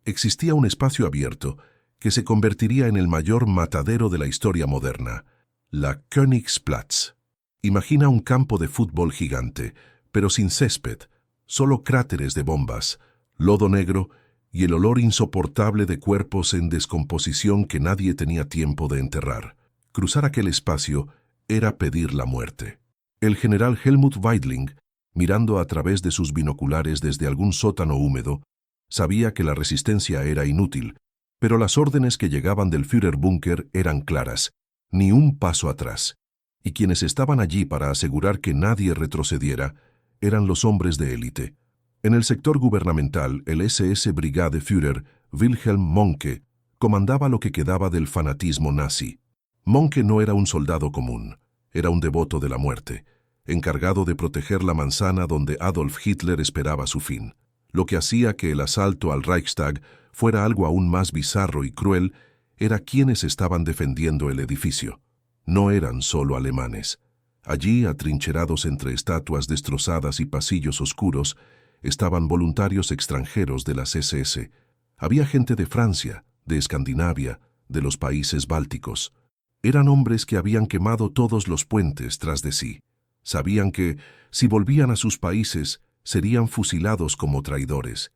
existía un espacio abierto que se convertiría en el mayor matadero de la historia moderna, la Königsplatz. Imagina un campo de fútbol gigante, pero sin césped, solo cráteres de bombas, lodo negro y el olor insoportable de cuerpos en descomposición que nadie tenía tiempo de enterrar. Cruzar aquel espacio era pedir la muerte. El general Helmut Weidling, mirando a través de sus binoculares desde algún sótano húmedo, sabía que la resistencia era inútil, pero las órdenes que llegaban del Führerbunker eran claras, ni un paso atrás. Y quienes estaban allí para asegurar que nadie retrocediera eran los hombres de élite. En el sector gubernamental, el SS Brigade Führer, Wilhelm Mohnke, comandaba lo que quedaba del fanatismo nazi. Mohnke no era un soldado común, era un devoto de la muerte, encargado de proteger la manzana donde Adolf Hitler esperaba su fin. Lo que hacía que el asalto al Reichstag fuera algo aún más bizarro y cruel era quienes estaban defendiendo el edificio. No eran solo alemanes. Allí, atrincherados entre estatuas destrozadas y pasillos oscuros, estaban voluntarios extranjeros de las SS. Había gente de Francia, de Escandinavia, de los países bálticos. Eran hombres que habían quemado todos los puentes tras de sí. Sabían que, si volvían a sus países, serían fusilados como traidores.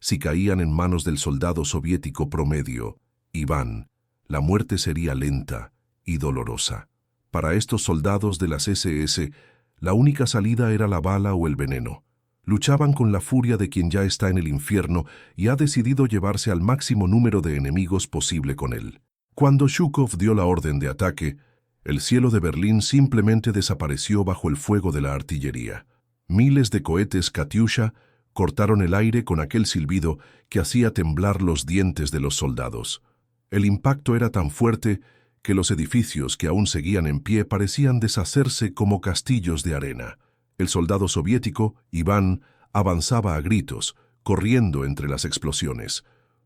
Si caían en manos del soldado soviético promedio, Iván, la muerte sería lenta y dolorosa. Para estos soldados de las SS, la única salida era la bala o el veneno. Luchaban con la furia de quien ya está en el infierno y ha decidido llevarse al máximo número de enemigos posible con él. Cuando Zhukov dio la orden de ataque, el cielo de Berlín simplemente desapareció bajo el fuego de la artillería. Miles de cohetes Katyusha cortaron el aire con aquel silbido que hacía temblar los dientes de los soldados. El impacto era tan fuerte que los edificios que aún seguían en pie parecían deshacerse como castillos de arena. El soldado soviético, Iván, avanzaba a gritos, corriendo entre las explosiones.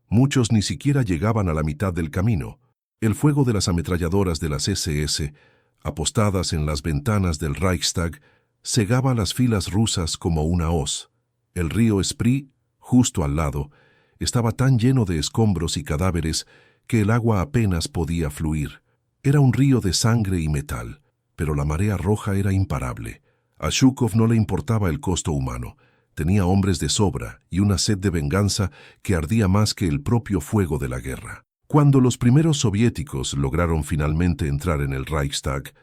Muchos ni siquiera llegaban a la mitad del camino. El fuego de las ametralladoras de las SS, apostadas en las ventanas del Reichstag, cegaba las filas rusas como una hoz. El río Spree, justo al lado, estaba tan lleno de escombros y cadáveres que el agua apenas podía fluir. Era un río de sangre y metal. pero la marea roja era imparable. A Zhukov no le importaba el costo humano. Tenía hombres de sobra y una sed de venganza que ardía más que el propio fuego de la guerra. Cuando los primeros soviéticos lograron finalmente entrar en el Reichstag,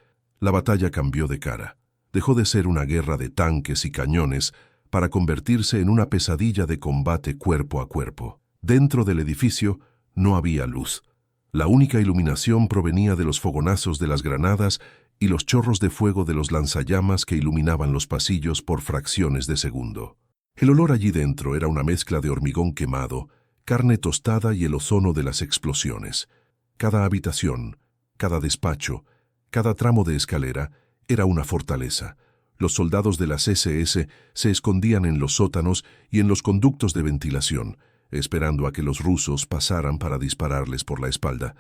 la batalla cambió de cara. Dejó de ser una guerra de tanques y cañones para convertirse en una pesadilla de combate cuerpo a cuerpo. Dentro del edificio no había luz. La única iluminación provenía de los fogonazos de las granadas y los chorros de fuego de los lanzallamas que iluminaban los pasillos por fracciones de segundo. El olor allí dentro era una mezcla de hormigón quemado, carne tostada y el ozono de las explosiones. Cada habitación, cada despacho, cada tramo de escalera era una fortaleza. Los soldados de las SS se escondían en los sótanos y en los conductos de ventilación, esperando a que los rusos pasaran para dispararles por la espalda.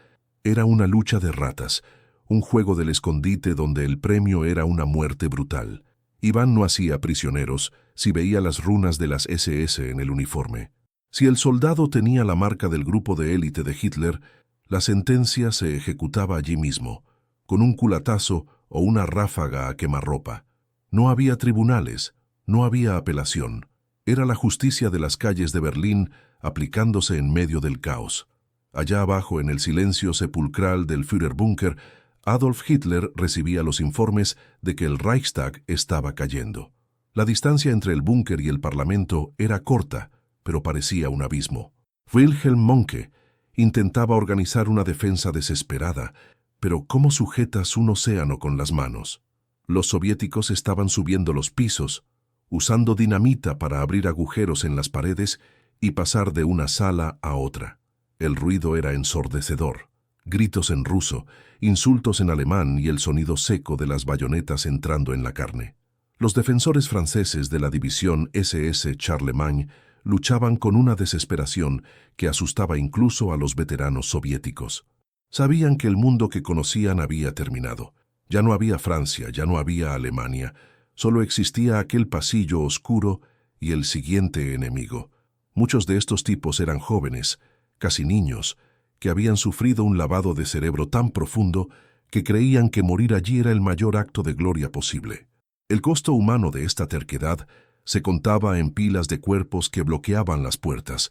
Era una lucha de ratas, un juego del escondite donde el premio era una muerte brutal. Iván no hacía prisioneros si veía las runas de las SS en el uniforme. Si el soldado tenía la marca del grupo de élite de Hitler, la sentencia se ejecutaba allí mismo, con un culatazo o una ráfaga a quemarropa. No había tribunales, no había apelación. Era la justicia de las calles de Berlín aplicándose en medio del caos. Allá abajo, en el silencio sepulcral del Führerbunker, Adolf Hitler recibía los informes de que el Reichstag estaba cayendo. La distancia entre el búnker y el Parlamento era corta, pero parecía un abismo. Wilhelm Mohnke intentaba organizar una defensa desesperada, pero ¿cómo sujetas un océano con las manos? Los soviéticos estaban subiendo los pisos, usando dinamita para abrir agujeros en las paredes y pasar de una sala a otra. El ruido era ensordecedor. Gritos en ruso, insultos en alemán y el sonido seco de las bayonetas entrando en la carne. Los defensores franceses de la división SS Charlemagne luchaban con una desesperación que asustaba incluso a los veteranos soviéticos. Sabían que el mundo que conocían había terminado. Ya no había Francia, ya no había Alemania, solo existía aquel pasillo oscuro y el siguiente enemigo. Muchos de estos tipos eran jóvenes, casi niños, que habían sufrido un lavado de cerebro tan profundo que creían que morir allí era el mayor acto de gloria posible. El costo humano de esta terquedad se contaba en pilas de cuerpos que bloqueaban las puertas,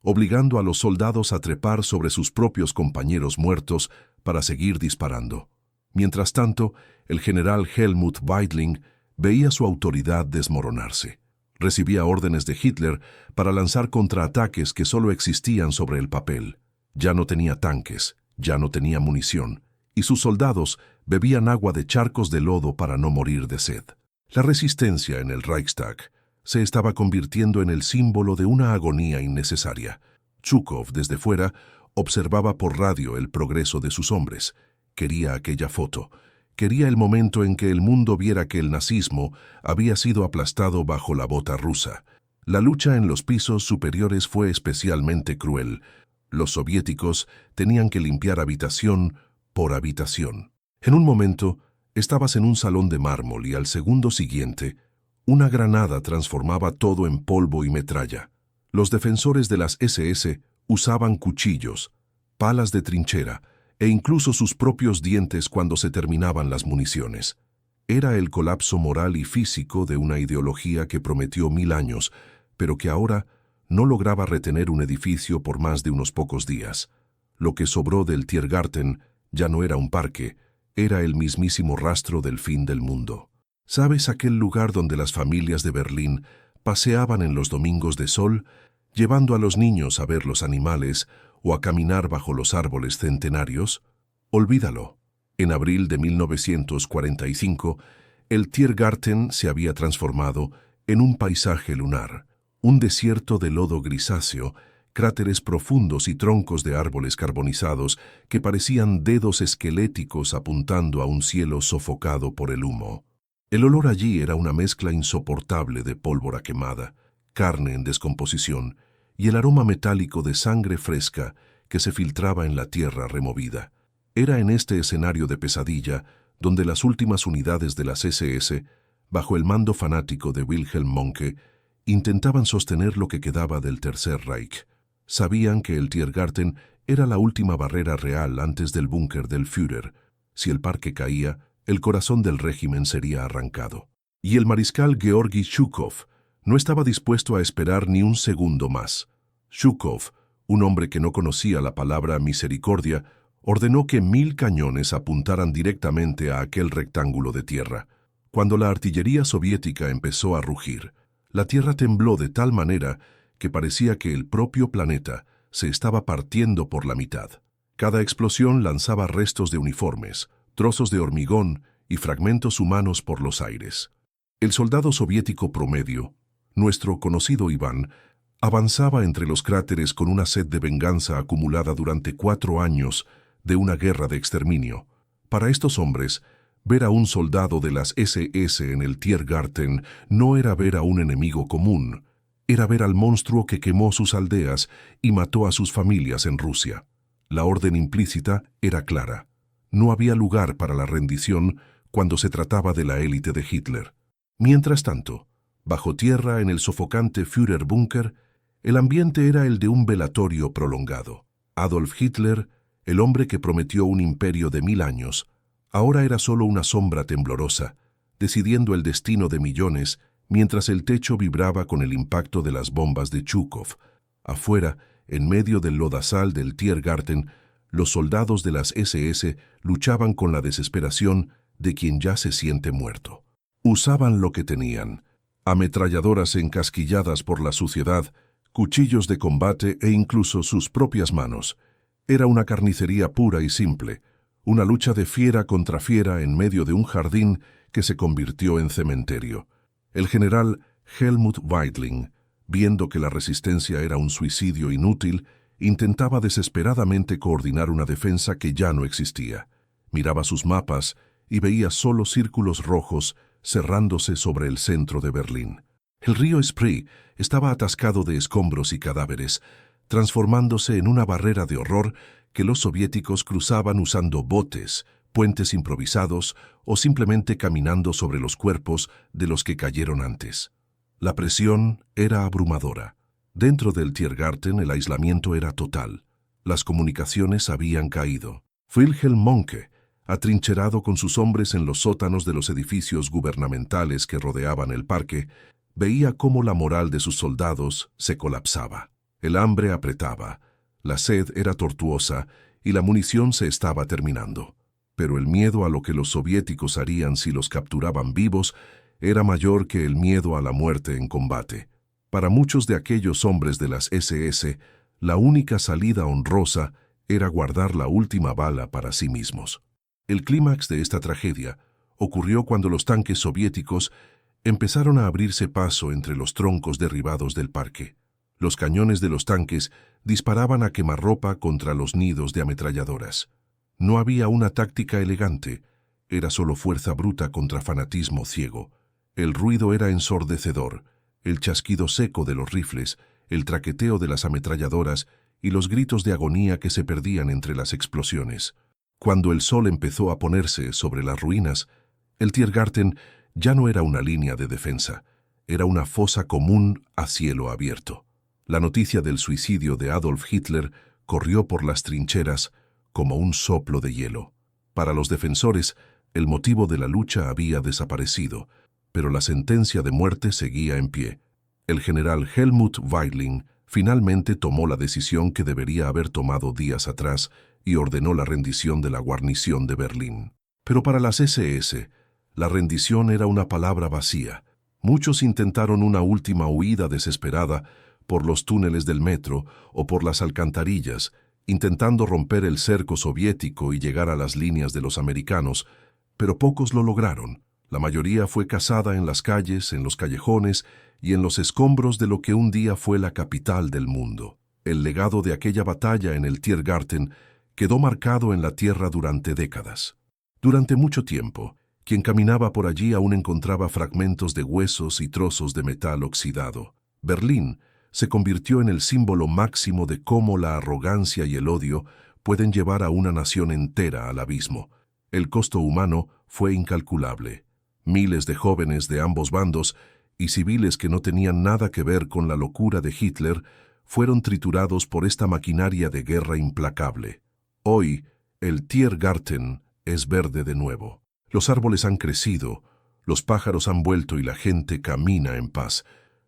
obligando a los soldados a trepar sobre sus propios compañeros muertos para seguir disparando. Mientras tanto, el general Helmut Weidling veía su autoridad desmoronarse. Recibía órdenes de Hitler para lanzar contraataques que solo existían sobre el papel. Ya no tenía tanques, ya no tenía munición, y sus soldados bebían agua de charcos de lodo para no morir de sed. La resistencia en el Reichstag se estaba convirtiendo en el símbolo de una agonía innecesaria. Zhukov, desde fuera, observaba por radio el progreso de sus hombres. Quería aquella foto. Quería el momento en que el mundo viera que el nazismo había sido aplastado bajo la bota rusa. La lucha en los pisos superiores fue especialmente cruel. Los soviéticos tenían que limpiar habitación por habitación. En un momento, estabas en un salón de mármol y al segundo siguiente, una granada transformaba todo en polvo y metralla. Los defensores de las SS usaban cuchillos, palas de trinchera e incluso sus propios dientes cuando se terminaban las municiones. Era el colapso moral y físico de una ideología que prometió 1000 años, pero que ahora no lograba retener un edificio por más de unos pocos días. Lo que sobró del Tiergarten ya no era un parque, era el mismísimo rastro del fin del mundo. ¿Sabes aquel lugar donde las familias de Berlín paseaban en los domingos de sol, llevando a los niños a ver los animales o a caminar bajo los árboles centenarios? Olvídalo. En abril de 1945, el Tiergarten se había transformado en un paisaje lunar, un desierto de lodo grisáceo, cráteres profundos y troncos de árboles carbonizados que parecían dedos esqueléticos apuntando a un cielo sofocado por el humo. El olor allí era una mezcla insoportable de pólvora quemada, carne en descomposición y el aroma metálico de sangre fresca que se filtraba en la tierra removida. Era en este escenario de pesadilla donde las últimas unidades de las SS, bajo el mando fanático de Wilhelm Mohnke, intentaban sostener lo que quedaba del Tercer Reich. Sabían que el Tiergarten era la última barrera real antes del búnker del Führer. Si el parque caía, el corazón del régimen sería arrancado. Y el mariscal Georgi Zhukov no estaba dispuesto a esperar ni un segundo más. Zhukov, un hombre que no conocía la palabra misericordia, ordenó que 1000 cañones apuntaran directamente a aquel rectángulo de tierra. Cuando la artillería soviética empezó a rugir, la tierra tembló de tal manera que parecía que el propio planeta se estaba partiendo por la mitad. Cada explosión lanzaba restos de uniformes, trozos de hormigón y fragmentos humanos por los aires. El soldado soviético promedio, nuestro conocido Iván, avanzaba entre los cráteres con una sed de venganza acumulada durante 4 años de una guerra de exterminio. Para estos hombres, ver a un soldado de las SS en el Tiergarten no era ver a un enemigo común, era ver al monstruo que quemó sus aldeas y mató a sus familias en Rusia. La orden implícita era clara. No había lugar para la rendición cuando se trataba de la élite de Hitler. Mientras tanto, bajo tierra en el sofocante Führerbunker, el ambiente era el de un velatorio prolongado. Adolf Hitler, el hombre que prometió un imperio de 1000 años, ahora era solo una sombra temblorosa, decidiendo el destino de millones mientras el techo vibraba con el impacto de las bombas de Zhukov. Afuera, en medio del lodazal del Tiergarten, los soldados de las SS luchaban con la desesperación de quien ya se siente muerto. Usaban lo que tenían: ametralladoras encasquilladas por la suciedad, cuchillos de combate e incluso sus propias manos. Era una carnicería pura y simple, una lucha de fiera contra fiera en medio de un jardín que se convirtió en cementerio. El general Helmut Weidling, viendo que la resistencia era un suicidio inútil, intentaba desesperadamente coordinar una defensa que ya no existía. Miraba sus mapas y veía solo círculos rojos cerrándose sobre el centro de Berlín. El río Spree estaba atascado de escombros y cadáveres, transformándose en una barrera de horror que los soviéticos cruzaban usando botes, puentes improvisados o simplemente caminando sobre los cuerpos de los que cayeron antes. La presión era abrumadora. Dentro del Tiergarten el aislamiento era total. Las comunicaciones habían caído. Wilhelm Mohnke, atrincherado con sus hombres en los sótanos de los edificios gubernamentales que rodeaban el parque, veía cómo la moral de sus soldados se colapsaba. El hambre apretaba, la sed era tortuosa y la munición se estaba terminando. Pero el miedo a lo que los soviéticos harían si los capturaban vivos era mayor que el miedo a la muerte en combate. Para muchos de aquellos hombres de las SS, la única salida honrosa era guardar la última bala para sí mismos. El clímax de esta tragedia ocurrió cuando los tanques soviéticos empezaron a abrirse paso entre los troncos derribados del parque. Los cañones de los tanques disparaban a quemarropa contra los nidos de ametralladoras. No había una táctica elegante, era solo fuerza bruta contra fanatismo ciego. El ruido era ensordecedor, el chasquido seco de los rifles, el traqueteo de las ametralladoras y los gritos de agonía que se perdían entre las explosiones. Cuando el sol empezó a ponerse sobre las ruinas, el Tiergarten ya no era una línea de defensa, era una fosa común a cielo abierto. La noticia del suicidio de Adolf Hitler corrió por las trincheras como un soplo de hielo. Para los defensores, el motivo de la lucha había desaparecido, pero la sentencia de muerte seguía en pie. El general Helmut Weidling finalmente tomó la decisión que debería haber tomado días atrás y ordenó la rendición de la guarnición de Berlín. Pero para las SS, la rendición era una palabra vacía. Muchos intentaron una última huida desesperada por los túneles del metro o por las alcantarillas, intentando romper el cerco soviético y llegar a las líneas de los americanos, pero pocos lo lograron. La mayoría fue cazada en las calles, en los callejones y en los escombros de lo que un día fue la capital del mundo. El legado de aquella batalla en el Tiergarten quedó marcado en la tierra durante décadas. Durante mucho tiempo, quien caminaba por allí aún encontraba fragmentos de huesos y trozos de metal oxidado. Berlín se convirtió en el símbolo máximo de cómo la arrogancia y el odio pueden llevar a una nación entera al abismo. El costo humano fue incalculable. Miles de jóvenes de ambos bandos y civiles que no tenían nada que ver con la locura de Hitler fueron triturados por esta maquinaria de guerra implacable. Hoy, el Tiergarten es verde de nuevo. Los árboles han crecido, los pájaros han vuelto y la gente camina en paz.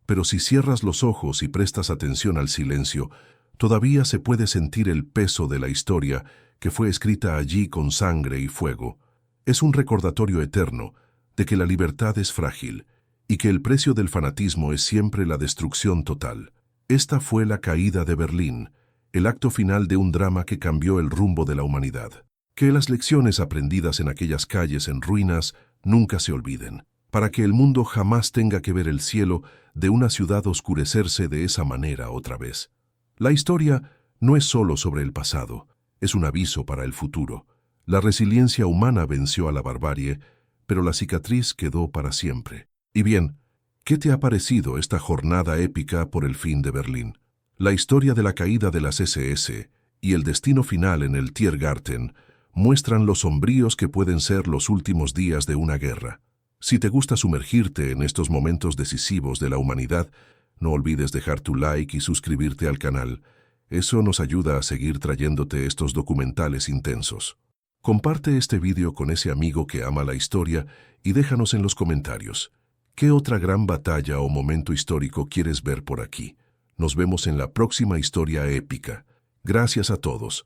Pero si cierras los ojos y prestas atención al silencio, todavía se puede sentir el peso de la historia que fue escrita allí con sangre y fuego. Es un recordatorio eterno de que la libertad es frágil y que el precio del fanatismo es siempre la destrucción total. Esta fue la caída de Berlín, el acto final de un drama que cambió el rumbo de la humanidad. Que las lecciones aprendidas en aquellas calles en ruinas nunca se olviden, para que el mundo jamás tenga que ver el cielo de una ciudad oscurecerse de esa manera otra vez. La historia no es solo sobre el pasado, es un aviso para el futuro. La resiliencia humana venció a la barbarie, pero la cicatriz quedó para siempre. Y bien, ¿qué te ha parecido esta jornada épica por el fin de Berlín? La historia de la caída de las SS y el destino final en el Tiergarten muestran lo sombríos que pueden ser los últimos días de una guerra. Si te gusta sumergirte en estos momentos decisivos de la humanidad, no olvides dejar tu like y suscribirte al canal. Eso nos ayuda a seguir trayéndote estos documentales intensos. Comparte este vídeo con ese amigo que ama la historia y déjanos en los comentarios. ¿Qué otra gran batalla o momento histórico quieres ver por aquí? Nos vemos en la próxima historia épica. Gracias a todos.